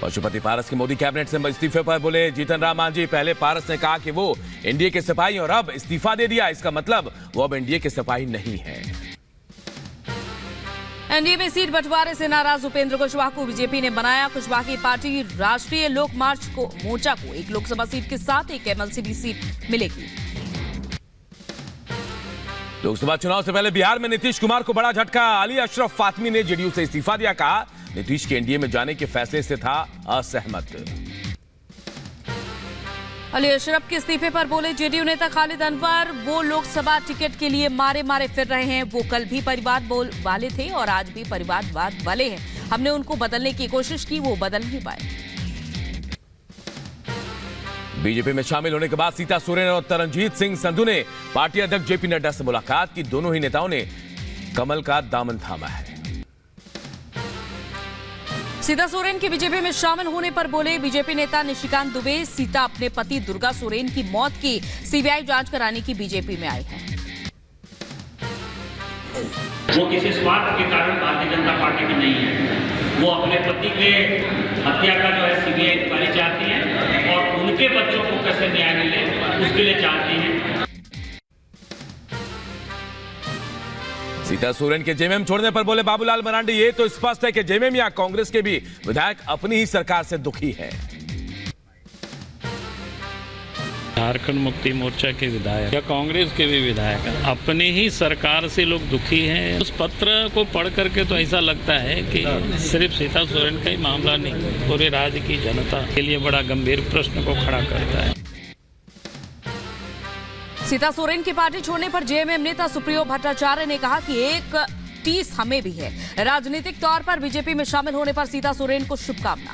पशुपति पारस के मोदी कैबिनेट से इस्तीफे पर बोले जीतन राम मांझी। पहले पारस ने कहा कि वो एनडीए के सिपाही और अब इस्तीफा दे दिया, इसका मतलब वो अब एनडीए के सिपाही नहीं है। एनडीए में सीट बंटवारे से नाराज उपेंद्र कुशवाहा को बीजेपी ने बनाया। कुशवाहा की पार्टी राष्ट्रीय लोक मोर्चा को एक लोकसभा सीट के साथ एक एमएलसीबी सीट मिलेगी। लोकसभा चुनाव से पहले बिहार में नीतीश कुमार को बड़ा झटका। अली अशरफ फातमी ने जेडीयू से इस्तीफा दिया, कहा नीतीश के एनडीए में जाने के फैसले से था असहमत। अली अशरफ के इस्तीफे पर बोले जेडीयू नेता खालिद अनवर, वो लोकसभा टिकट के लिए मारे मारे फिर रहे हैं। वो कल भी परिवारवाद वाले थे और आज भी परिवारवाद वाले हैं। हमने उनको बदलने की कोशिश की, वो बदल नहीं पाए। बीजेपी में शामिल होने के बाद सीता सोरेन और तरनजीत सिंह संधू ने पार्टी अध्यक्ष जेपी नड्डा से मुलाकात की। दोनों ही नेताओं ने कमल का दामन थामा है। सीता सोरेन के बीजेपी में शामिल होने पर बोले बीजेपी नेता निशिकांत दुबे, सीता अपने पति दुर्गा सोरेन की मौत की सीबीआई जांच कराने की बीजेपी में आए हैं। वो किसी स्वार्थ के कारण भारतीय जनता पार्टी में नहीं है। वो अपने पति के हत्या का जो है सीबीआई इंक्वायरी चाहती है और उनके बच्चों को कैसे न्याय मिले उसके लिए चाहती है। सीता सोरेन के जेएमएम छोड़ने पर बोले बाबूलाल मरांडी, ये तो स्पष्ट है कि जेएमएम या कांग्रेस के भी विधायक अपनी ही सरकार से दुखी है। झारखंड मुक्ति मोर्चा के विधायक या कांग्रेस के भी विधायक अपनी ही सरकार से लोग दुखी हैं। उस पत्र को पढ़ करके तो ऐसा लगता है कि सिर्फ सीता सोरेन का ही मामला नहीं, पूरे राज्य की जनता के लिए बड़ा गंभीर प्रश्न को खड़ा करता है। सीता सोरेन की पार्टी छोड़ने पर जेएमएम नेता सुप्रियो भट्टाचार्य ने कहा कि एक टीस हमें भी है। राजनीतिक तौर पर बीजेपी में शामिल होने पर सीता सोरेन को शुभकामना।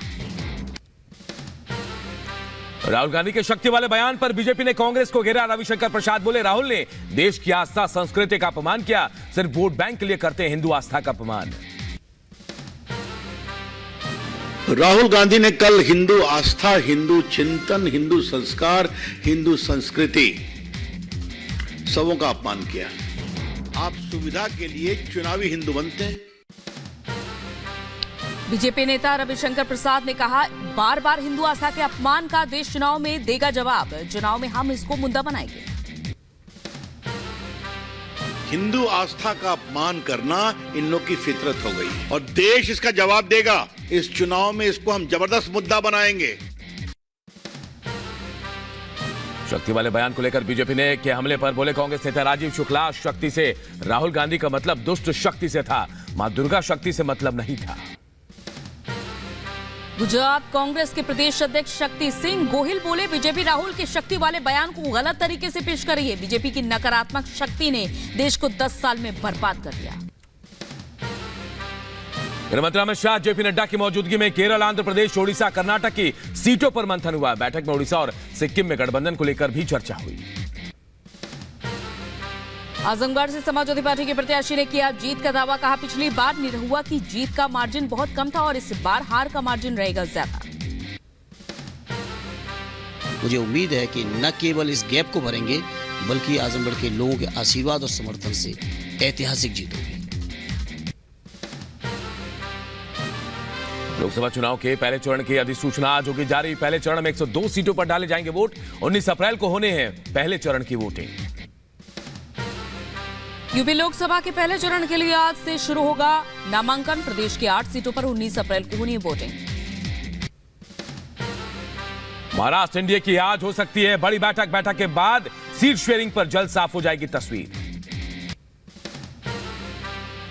राहुल गांधी के शक्ति वाले बयान पर बीजेपी ने कांग्रेस को घेरा। रविशंकर प्रसाद बोले राहुल ने देश की आस्था संस्कृति का अपमान किया, सिर्फ वोट बैंक के लिए करते हैं हिंदू आस्था का अपमान। राहुल गांधी ने कल हिंदू आस्था, हिंदू चिंतन, हिंदू संस्कार, हिंदू संस्कृति सबों का अपमान किया। आप सुविधा के लिए चुनावी हिंदू बनते हैं। बीजेपी नेता रविशंकर प्रसाद ने कहा बार बार हिंदू आस्था के अपमान का देश चुनाव में देगा जवाब। चुनाव में हम इसको मुद्दा बनाएंगे। हिंदू आस्था का अपमान करना इन लोग की फितरत हो गई और देश इसका जवाब देगा। इस चुनाव में इसको हम जबरदस्त मुद्दा बनाएंगे। शक्ति वाले बयान को लेकर बीजेपी ने के हमले पर बोले कांग्रेस नेता राजीव शुक्ला, शक्ति से राहुल गांधी का मतलब दुष्ट शक्ति से था, मां दुर्गा शक्ति से मतलब नहीं था। गुजरात कांग्रेस के प्रदेश अध्यक्ष शक्ति सिंह गोहिल बोले बीजेपी राहुल के शक्ति वाले बयान को गलत तरीके से पेश कर रही है। बीजेपी की नकारात्मक शक्ति ने देश को 10 साल में बर्बाद कर दिया। गृहमंत्री अमित शाह, जेपी नड्डा की मौजूदगी में केरल, आंध्र प्रदेश, ओडिशा, कर्नाटक की सीटों पर मंथन हुआ। बैठक में ओडिशा और सिक्किम में गठबंधन को लेकर भी चर्चा हुई। आजमगढ़ से समाजवादी पार्टी के प्रत्याशी ने किया जीत का दावा, कहा पिछली बार निरहुआ की जीत का मार्जिन बहुत कम था और इस बार हार का मार्जिन रहेगा ज्यादा। मुझे उम्मीद है कि न केवल इस गैप को भरेंगे बल्कि आजमगढ़ के लोगों के आशीर्वाद और समर्थन से ऐतिहासिक जीत होगी। लोकसभा चुनाव के पहले चरण की अधिसूचना आज होगी जारी। पहले चरण में 102 सीटों पर डाले जाएंगे वोट। 19 अप्रैल को होने हैं पहले चरण की वोटिंग। यूपी लोकसभा के पहले चरण के लिए आज से शुरू होगा नामांकन। प्रदेश की 8 सीटों पर 19 अप्रैल को होनी है वोटिंग। महाराष्ट्र एनडीए की आज हो सकती है बड़ी बैठक के बाद सीट शेयरिंग पर जल्द साफ हो जाएगी तस्वीर।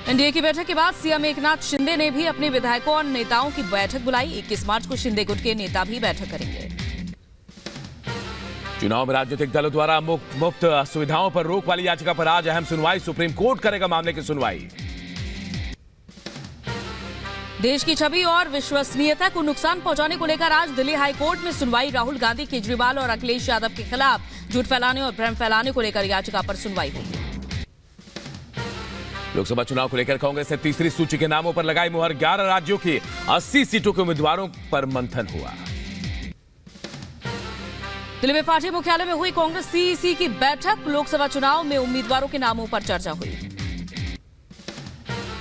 एनडीए की बैठक के बाद सीएम एकनाथ शिंदे ने भी अपने विधायकों और नेताओं की बैठक बुलाई। 21 मार्च को शिंदे गुट के नेता भी बैठक करेंगे। चुनाव में राजनीतिक दलों द्वारा मुफ्त सुविधाओं पर रोक वाली याचिका पर आज अहम सुनवाई। सुप्रीम कोर्ट करेगा मामले की सुनवाई। देश की छवि और विश्वसनीयता को नुकसान पहुंचाने को लेकर आज दिल्ली हाई कोर्ट में सुनवाई। राहुल गांधी, केजरीवाल और अखिलेश यादव के खिलाफ झूठ फैलाने और भ्रम फैलाने को लेकर याचिका पर सुनवाई होगी। लोकसभा चुनाव को लेकर कांग्रेस ने तीसरी सूची के नामों पर लगाई मुहर। 11 राज्यों की 80 सीटों के उम्मीदवारों पर मंथन हुआ। दिल्ली में पार्टी मुख्यालय में हुई कांग्रेस सीईसी की बैठक। लोकसभा चुनाव में उम्मीदवारों के नामों पर चर्चा हुई।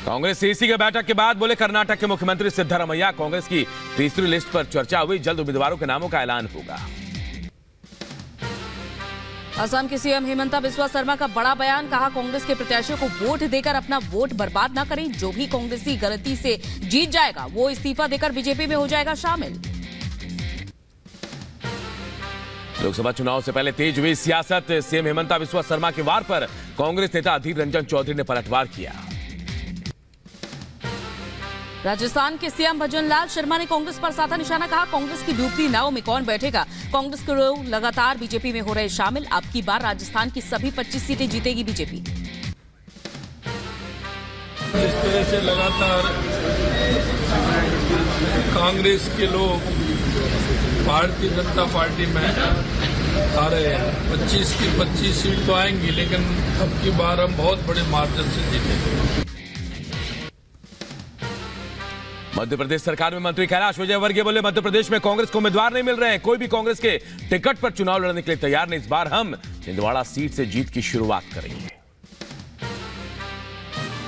कांग्रेस सीसी की बैठक के बाद बोले कर्नाटक के मुख्यमंत्री सिद्धरामैया, कांग्रेस की तीसरी लिस्ट पर चर्चा हुई, जल्द उम्मीदवारों के नामों का ऐलान होगा। असम के सीएम हिमंता बिस्वा शर्मा का बड़ा बयान, कहा कांग्रेस के प्रत्याशियों को वोट देकर अपना वोट बर्बाद न करें, जो भी कांग्रेसी गलती से जीत जाएगा वो इस्तीफा देकर बीजेपी में हो जाएगा शामिल। लोकसभा चुनाव से पहले तेज हुई सियासत, सीएम हिमंता बिस्वा शर्मा के वार पर कांग्रेस नेता अधीर रंजन चौधरी ने पलटवार किया। राजस्थान के सीएम भजन लाल शर्मा ने कांग्रेस पर साधा निशाना, कहा कांग्रेस की डूबती नाव में कौन बैठेगा, कांग्रेस के लोग लगातार बीजेपी में हो रहे शामिल, अब की बार राजस्थान की सभी 25 सीटें जीतेगी बीजेपी। इस तरह से लगातार कांग्रेस के लोग भारतीय जनता पार्टी में आ रहे हैं, 25 की 25 सीट तो आएंगी, लेकिन अब की बार हम बहुत बड़े मार्जिन से जीतेंगे। मध्य प्रदेश सरकार में मंत्री कैलाश विजयवर्गीय बोले, मध्य प्रदेश में कांग्रेस को उम्मीदवार नहीं मिल रहे हैं, कोई भी कांग्रेस के टिकट पर चुनाव लड़ने के लिए तैयार नहीं, इस बार हम छिंदवाड़ा सीट से जीत की शुरुआत करेंगे।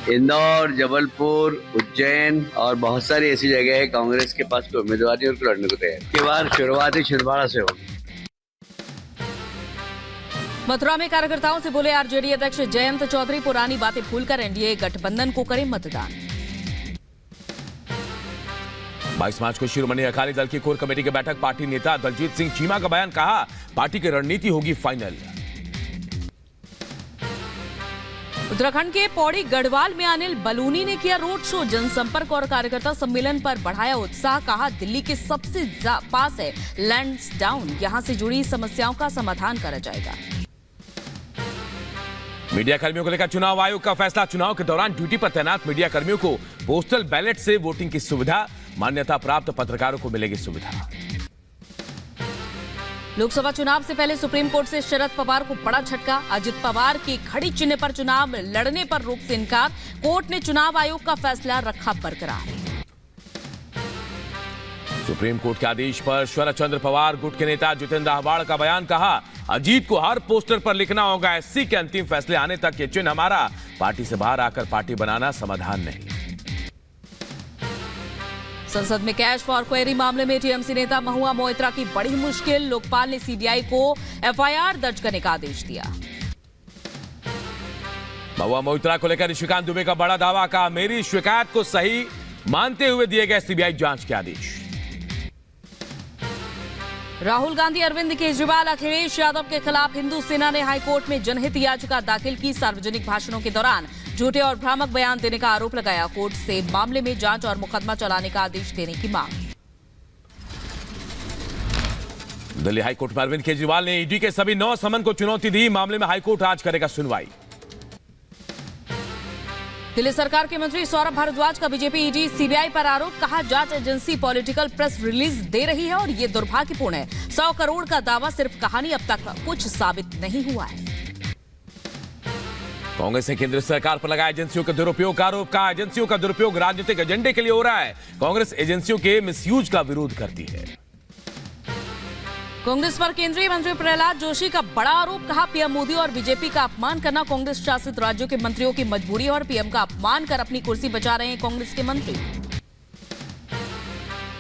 इंदौर, जबलपुर, उज्जैन और बहुत सारी ऐसी जगह है कांग्रेस के पास कोई उम्मीदवार नहीं और लड़ने को तैयार, के बाद शुरुआत ही छिंदवाड़ा से होगी। मथुरा में कार्यकर्ताओं से बोले आरजेडी अध्यक्ष जयंत चौधरी, पुरानी बातें भूलकर एनडीए गठबंधन को करें मतदान। 22 मार्च को शिरोमणि अकाली दल की कोर कमेटी की बैठक, पार्टी नेता दलजीत सिंह चीमा का बयान, कहा पार्टी की रणनीति होगी फाइनल। उत्तराखंड के पौड़ी गढ़वाल में अनिल बलूनी ने किया रोड शो, जनसंपर्क और कार्यकर्ता सम्मेलन पर बढ़ाया उत्साह, कहा दिल्ली के सबसे पास है लैंसडाउन, यहां से जुड़ी समस्याओं का समाधान करा जाएगा। मीडिया कर्मियों को लेकर चुनाव आयोग का फैसला, चुनाव के दौरान ड्यूटी पर तैनात मीडिया कर्मियों को पोस्टल बैलेट से वोटिंग की सुविधा, मान्यता प्राप्त पत्रकारों को मिलेगी सुविधा। लोकसभा चुनाव से पहले सुप्रीम कोर्ट से शरद पवार को बड़ा झटका, अजित पवार के खड़ी चिन्ह पर चुनाव लड़ने पर रोक से इनकार, कोर्ट ने चुनाव आयोग का फैसला रखा बरकरार। सुप्रीम कोर्ट के आदेश पर शरद चंद्र पवार गुट के नेता जितेंद्र अहवाड़ का बयान, कहा अजीत को हर पोस्टर पर लिखना होगा एससी के अंतिम फैसले आने तक ये चिन्ह हमारा, पार्टी से बाहर आकर पार्टी बनाना समाधान नहीं। संसद में कैश फॉर क्वेरी मामले में टीएमसी नेता महुआ मोइत्रा की बड़ी मुश्किल, लोकपाल ने सीबीआई को एफआईआर दर्ज करने का आदेश दिया। महुआ मोइत्रा को लेकर ऋषिकांत दुबे का बड़ा दावा, कहा मेरी शिकायत को सही मानते हुए दिए गए सीबीआई जांच के आदेश। राहुल गांधी, अरविंद केजरीवाल, अखिलेश यादव के खिलाफ हिंदू सेना ने हाईकोर्ट में जनहित याचिका दाखिल की, सार्वजनिक भाषणों के दौरान झूठे और भ्रामक बयान देने का आरोप लगाया, कोर्ट से मामले में जांच और मुकदमा चलाने का आदेश देने की मांग। दिल्ली हाईकोर्ट में अरविंद केजरीवाल ने ईडी के सभी 9 समन को चुनौती दी, मामले में हाईकोर्ट आज करेगा सुनवाई। दिल्ली सरकार के मंत्री सौरभ भारद्वाज का बीजेपी ईडी सीबीआई पर आरोप, कहा जांच agency political press release they रही है और ये दुर्भाग्यपूर्ण है, 100 करोड़ का दावा सिर्फ कहानी, अब तक कुछ साबित नहीं हुआ है। कांग्रेस ने केंद्र सरकार पर लगाया एजेंसियों के दुरुपयोग का आरोप, कहा एजेंसियों का दुरुपयोग राजनीतिक एजेंडे के लिए हो रहा है, कांग्रेस एजेंसियों के मिसयूज का विरोध करती है। कांग्रेस पर केंद्रीय मंत्री प्रहलाद जोशी का बड़ा आरोप, कहा पीएम मोदी और बीजेपी का अपमान करना कांग्रेस शासित राज्यों के मंत्रियों की मजबूरी है और पीएम का अपमान कर अपनी कुर्सी बचा रहे हैं कांग्रेस के मंत्री।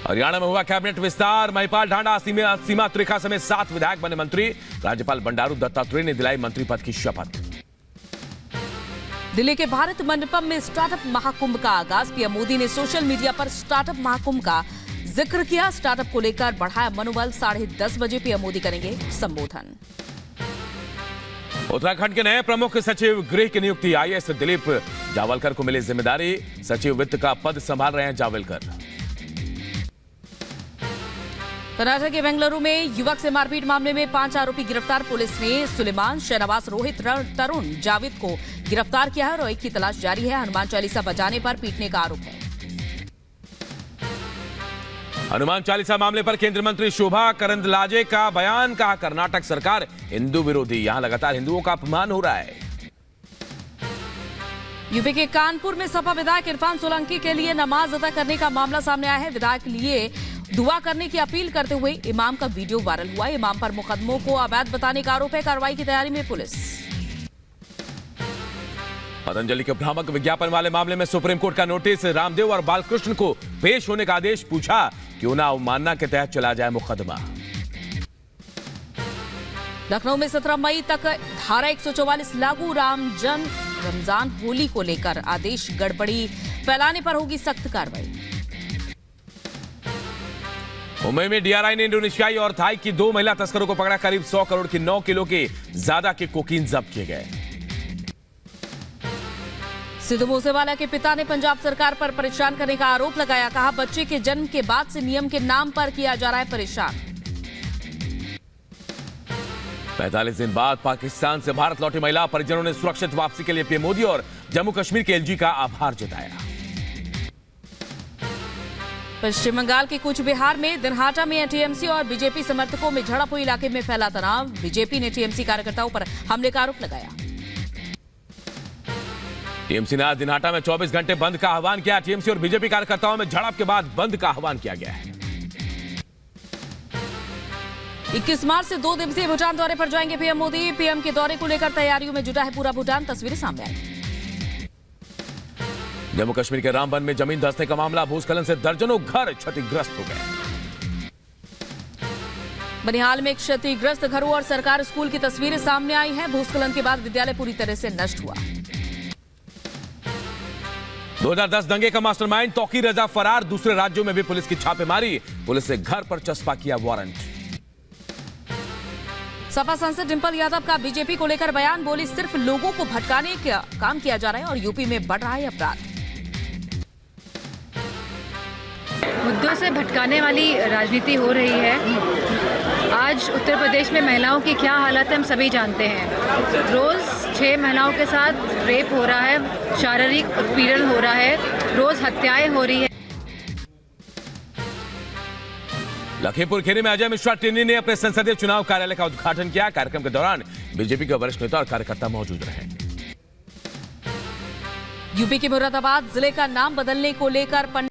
हरियाणा में हुआ कैबिनेट विस्तार, महिपाल ढांडा, सीमा त्रिखा समेत 7 विधायक बने मंत्री, राज्यपाल बंडारू दत्तात्रेय ने दिलाई मंत्री पद की शपथ। दिल्ली के भारत मंडपम में स्टार्टअप महाकुंभ का आगाज, पीएम मोदी ने सोशल मीडिया पर स्टार्टअप महाकुंभ का जिक्र किया, स्टार्टअप को लेकर बढ़ाया मनोबल, 10:30 बजे पीएम मोदी करेंगे संबोधन। उत्तराखंड के नए प्रमुख सचिव गृह की नियुक्ति, आईएएस दिलीप जावलकर को मिली जिम्मेदारी, सचिव वित्त का पद संभाल रहे हैं जावलकर। कर्नाटक के बेंगलुरु में युवक से मारपीट मामले में 5 आरोपी गिरफ्तार, पुलिस ने सुलेमान, शहनवाज, रोहित, तरुण, जावेद को गिरफ्तार किया है और एक की तलाश जारी है, हनुमान चालीसा बजाने पर पीटने का आरोप है। हनुमान चालीसा मामले पर केंद्रीय मंत्री शोभा करंदलाजे का बयान, कहा कर्नाटक सरकार हिंदू विरोधी, यहां लगातार हिंदुओं का अपमान हो रहा है। यूपी के कानपुर में सपा विधायक इरफान सोलंकी के लिए नमाज अदा करने का मामला सामने आया है, विधायक लिए दुआ करने की अपील करते हुए इमाम का वीडियो वायरल हुआ, इमाम पर मुकदमों को अवैध बताने का आरोप है, कार्रवाई की तैयारी में पुलिस। पतंजलि के भ्रामक विज्ञापन वाले मामले में सुप्रीम कोर्ट का नोटिस, रामदेव और बालकृष्ण को पेश होने का आदेश, पूछा क्यों ना अवमानना के तहत चला जाए मुकदमा। लखनऊ में 17 मई तक धारा 144 लागू, रमजान होली को लेकर आदेश, गड़बड़ी फैलाने पर होगी सख्त कार्रवाई। मुंबई में डीआरआई ने इंडोनेशियाई और थाई की 2 महिला तस्करों को पकड़ा, करीब 100 करोड़ की 9 किलो के ज्यादा के कोकीन जब्त किए गए। सिद्धू मूसेवाला के पिता ने पंजाब सरकार पर परेशान करने का आरोप लगाया, कहा बच्चे के जन्म के बाद से नियम के नाम पर किया जा रहा है परेशान। 45 दिन बाद पाकिस्तान से भारत लौटी महिला परिजनों ने सुरक्षित वापसी के लिए पीएम मोदी और जम्मू कश्मीर के एलजी का आभार जताया। पश्चिम बंगाल के कुछ बिहार में दिनहाटा में टीएमसी और बीजेपी समर्थकों में झड़प हुई, इलाके में फैला तनाव, बीजेपी ने टीएमसी कार्यकर्ताओं पर हमले का आरोप लगाया। टीएमसी ने आज दिनहाटा में 24 घंटे बंद का आह्वान किया। टीएमसी और बीजेपी कार्यकर्ताओं में झड़प के बाद बंद का आह्वान किया गया है। 21 मार्च से 2 दिवसीय भूटान दौरे पर जाएंगे पीएम मोदी, पीएम के दौरे को लेकर तैयारियों में जुटा है पूरा भूटान, तस्वीरें सामने आई। जम्मू कश्मीर के रामबन में जमीन धंसने का मामला, भूस्खलन से दर्जनों घर क्षतिग्रस्त हो गए। बनिहाल में क्षतिग्रस्त घरों और सरकार स्कूल की तस्वीरें सामने आई हैं। भूस्खलन के बाद विद्यालय पूरी तरह से नष्ट हुआ। 2010 दंगे का मास्टरमाइंड तौकीर रजा फरार, दूसरे राज्यों में भी पुलिस की छापेमारी, पुलिस ने घर पर चस्पा किया वारंट। सपा सांसद डिंपल यादव का बीजेपी को लेकर बयान, बोली सिर्फ लोगों को भटकाने का काम किया जा रहा है और यूपी में बढ़ रहा है अपराध। मुद्दों से भटकाने वाली राजनीति हो रही है। आज उत्तर प्रदेश में महिलाओं की क्या हालत है हम सभी जानते हैं। रोज 6 महिलाओं के साथ रेप हो रहा है, शारीरिक उत्पीड़न हो रहा है, रोज हत्याएं हो रही है। लखीमपुर खीरी में अजय मिश्रा टिन्नी ने अपने संसदीय चुनाव कार्यालय का उद्घाटन किया। कार्यक्रम के दौरान बीजेपी के वरिष्ठ नेता और कार्यकर्ता मौजूद रहे। यूपी के मुरादाबाद जिले का नाम बदलने को लेकर पंडित